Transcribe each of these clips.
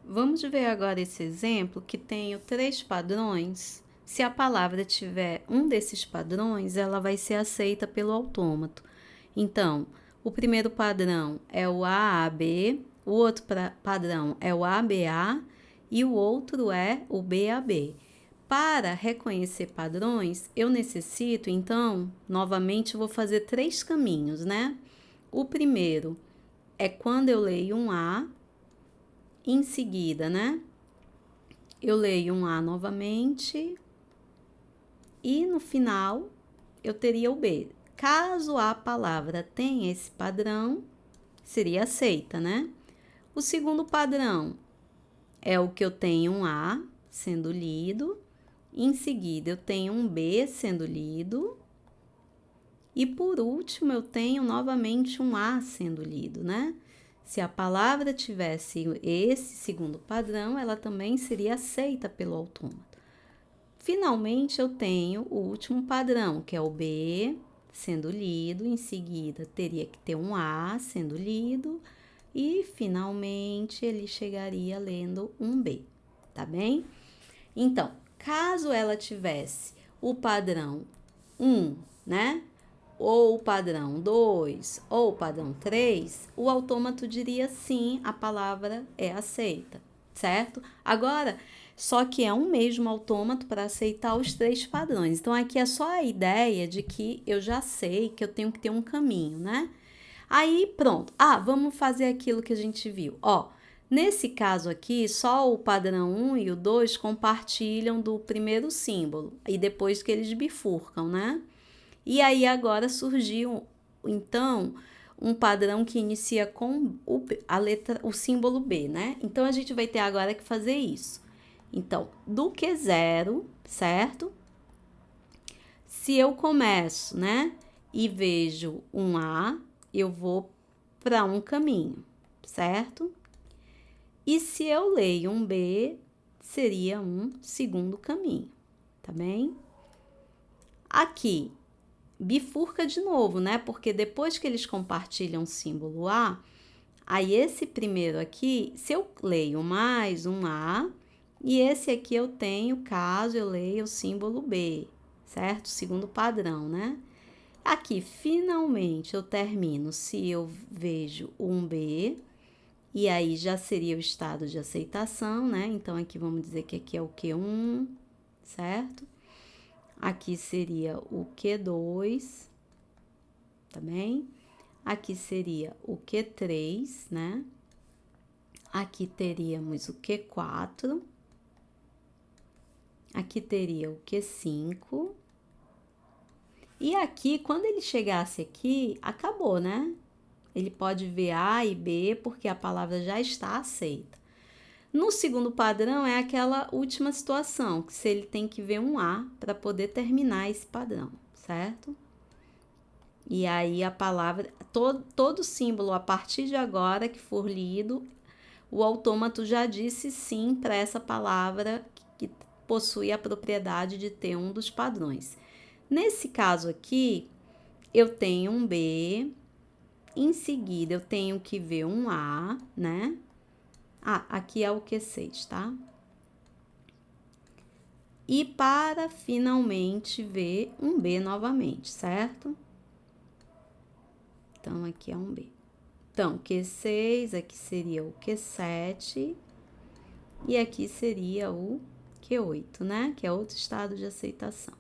Vamos ver agora esse exemplo que tenho 3 padrões. Se a palavra tiver um desses padrões, ela vai ser aceita pelo autômato. Então, o primeiro padrão é o AAB, o outro padrão é o ABA e o outro é o BAB. Para reconhecer padrões, eu necessito, então, novamente, vou fazer 3 caminhos, né? O primeiro é quando eu leio um A, em seguida, né? Eu leio um A novamente e no final eu teria o B. Caso a palavra tenha esse padrão, seria aceita, né? O segundo padrão é o que eu tenho um A sendo lido, em seguida eu tenho um B sendo lido e por último eu tenho novamente um A sendo lido, né? Se a palavra tivesse esse segundo padrão, ela também seria aceita pelo autômato. Finalmente, eu tenho o último padrão, que é o B sendo lido, em seguida teria que ter um A sendo lido e finalmente ele chegaria lendo um B, tá bem? Então, caso ela tivesse o padrão 1, né? Ou o padrão 2, ou o padrão 3, o autômato diria sim, a palavra é aceita, certo? Agora, só que é um mesmo autômato para aceitar os 3 padrões. Então, aqui é só a ideia de que eu já sei que eu tenho que ter um caminho, né? Aí, pronto. Vamos fazer aquilo que a gente viu. Nesse caso aqui, só o padrão 1 e o 2 compartilham do primeiro símbolo, e depois que eles bifurcam, né? E aí agora surgiu, então, um padrão que inicia com o símbolo B, né? Então, a gente vai ter agora que fazer isso. Então, do que zero, certo? Se eu começo, né, e vejo um A, eu vou para um caminho, certo? E se eu leio um B, seria um segundo caminho, tá bem? Aqui, bifurca de novo, né? Porque depois que eles compartilham o símbolo A, aí esse primeiro aqui, se eu leio mais um A, e esse aqui eu tenho caso eu leia o símbolo B, certo? Segundo padrão, né? Aqui, finalmente, eu termino se eu vejo um B, e aí já seria o estado de aceitação, né? Então, aqui vamos dizer que aqui é o Q1, certo? Aqui seria o Q2, tá bem? Aqui seria o Q3, né? Aqui teríamos o Q4. Aqui teria o Q5. E aqui, quando ele chegasse aqui, acabou, né? Ele pode ver A e B porque a palavra já está aceita. No segundo padrão é aquela última situação, que se ele tem que ver um A para poder terminar esse padrão, certo? E aí a palavra, todo símbolo a partir de agora que for lido, o autômato já disse sim para essa palavra que possui a propriedade de ter um dos padrões. Nesse caso aqui, eu tenho um B, em seguida eu tenho que ver um A, né? Aqui é o Q6, tá? E para finalmente ver um B novamente, certo? Então, aqui é um B. Então, Q6, aqui seria o Q7 e aqui seria o Q8, né? Que é outro estado de aceitação,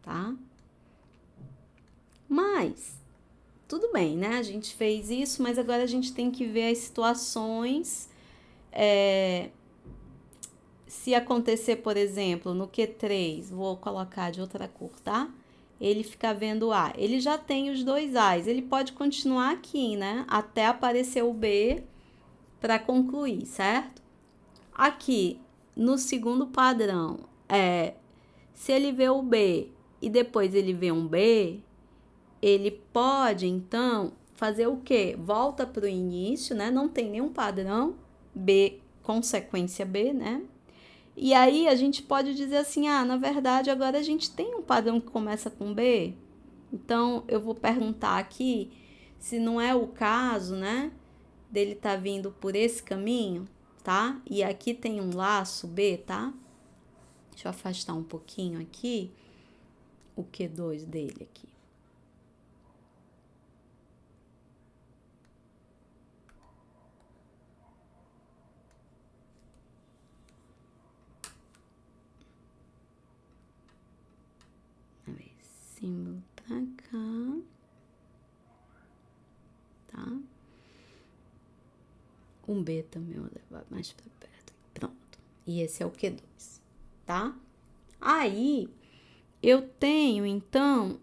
tá? Mas, tudo bem, né? A gente fez isso, mas agora a gente tem que ver as situações. Se acontecer, por exemplo, no Q3, vou colocar de outra cor, tá? Ele fica vendo A. Ele já tem os 2 A's. Ele pode continuar aqui, né? Até aparecer o B para concluir, certo? Aqui, no segundo padrão, se ele vê o B e depois ele vê um B, ele pode, então, fazer o quê? Volta para o início, né? Não tem nenhum padrão, B, consequência B, né? E aí a gente pode dizer assim, na verdade agora a gente tem um padrão que começa com B. Então eu vou perguntar aqui se não é o caso, né, dele tá vindo por esse caminho. tá? E aqui tem um laço B, tá? Deixa eu afastar um pouquinho aqui o Q2 dele aqui. Símbolo pra cá, tá? Um B também vou levar mais pra perto. Pronto. E esse é o Q2, tá? Aí, eu tenho, então,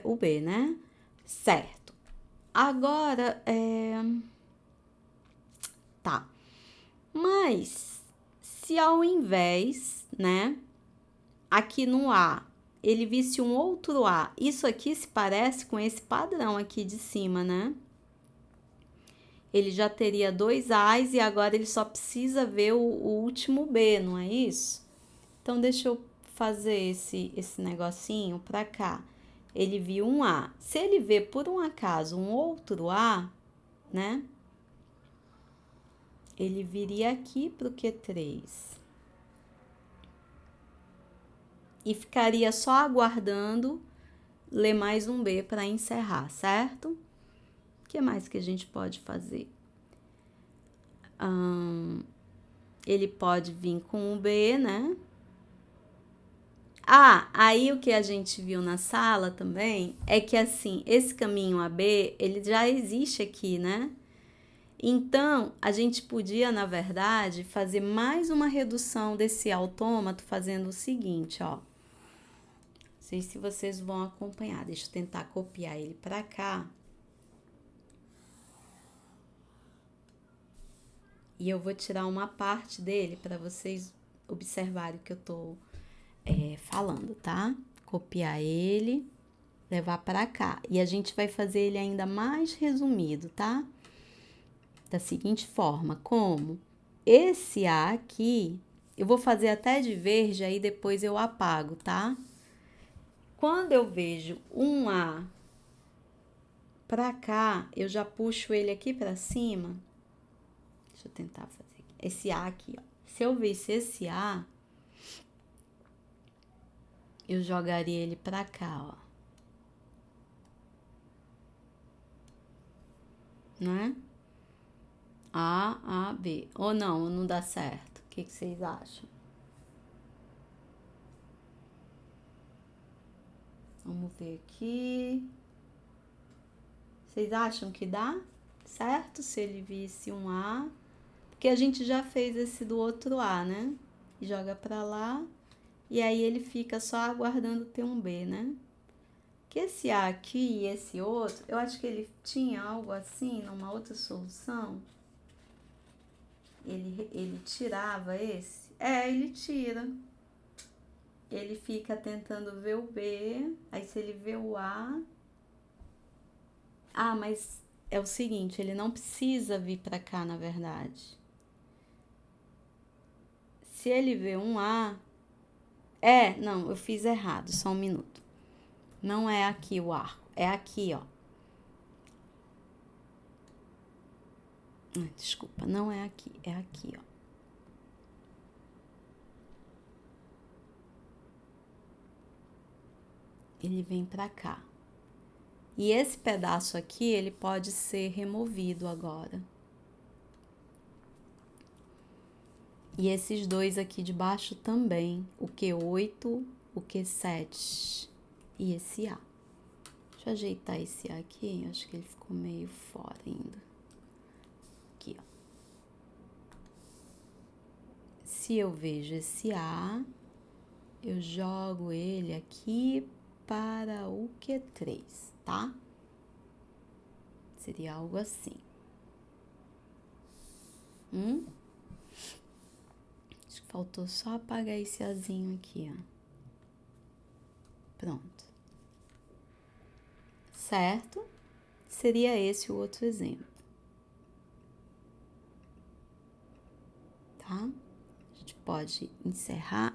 o B, né? Certo. Agora, tá. Mas, se ao invés, né, aqui no A, ele visse um outro A, isso aqui se parece com esse padrão aqui de cima, né? Ele já teria 2 A's e agora ele só precisa ver o último B, não é isso? Então, deixa eu fazer esse negocinho pra cá. Ele viu um A. Se ele vê, por um acaso, um outro A, né? Ele viria aqui pro Q3. E ficaria só aguardando ler mais um B para encerrar, certo? O que mais que a gente pode fazer? Ele pode vir com o B, né? Ah, aí o que a gente viu na sala também é que, assim, esse caminho AB, ele já existe aqui, né? Então, a gente podia, na verdade, fazer mais uma redução desse autômato fazendo o seguinte, ó. Não sei se vocês vão acompanhar. Deixa eu tentar copiar ele para cá. E eu vou tirar uma parte dele para vocês observarem o que eu tô falando, tá? Copiar ele, levar para cá. E a gente vai fazer ele ainda mais resumido, tá? Da seguinte forma, como esse A aqui, eu vou fazer até de verde, aí depois eu apago, tá? Quando eu vejo um A pra cá, eu já puxo ele aqui pra cima. Deixa eu tentar fazer esse A aqui, ó. Se eu visse esse A, eu jogaria ele pra cá, ó. Né? A, B. Ou não dá certo. O que vocês acham? Vamos ver aqui. Vocês acham que dá certo se ele visse um A? Porque a gente já fez esse do outro A, né? Joga pra lá. E aí ele fica só aguardando ter um B, né? Que esse A aqui e esse outro, eu acho que ele tinha algo assim, numa outra solução. Ele tirava esse? Ele tira. Ele fica tentando ver o B, aí se ele vê o A... Ah, mas é o seguinte, ele não precisa vir pra cá, na verdade. Se ele vê um A... não, eu fiz errado, só um minuto. Não é aqui o arco, é aqui, ó. Desculpa, não é aqui, é aqui, ó. Ele vem pra cá. E esse pedaço aqui, ele pode ser removido agora. E esses dois aqui de baixo também, o Q8, o Q7 e esse A. Deixa eu ajeitar esse A aqui, eu acho que ele ficou meio fora ainda. Aqui, ó. Se eu vejo esse A, eu jogo ele aqui para o Q3, tá? Seria algo assim. Acho que faltou só apagar esse Azinho aqui, ó. Pronto. Certo? Seria esse o outro exemplo. Tá? A gente pode encerrar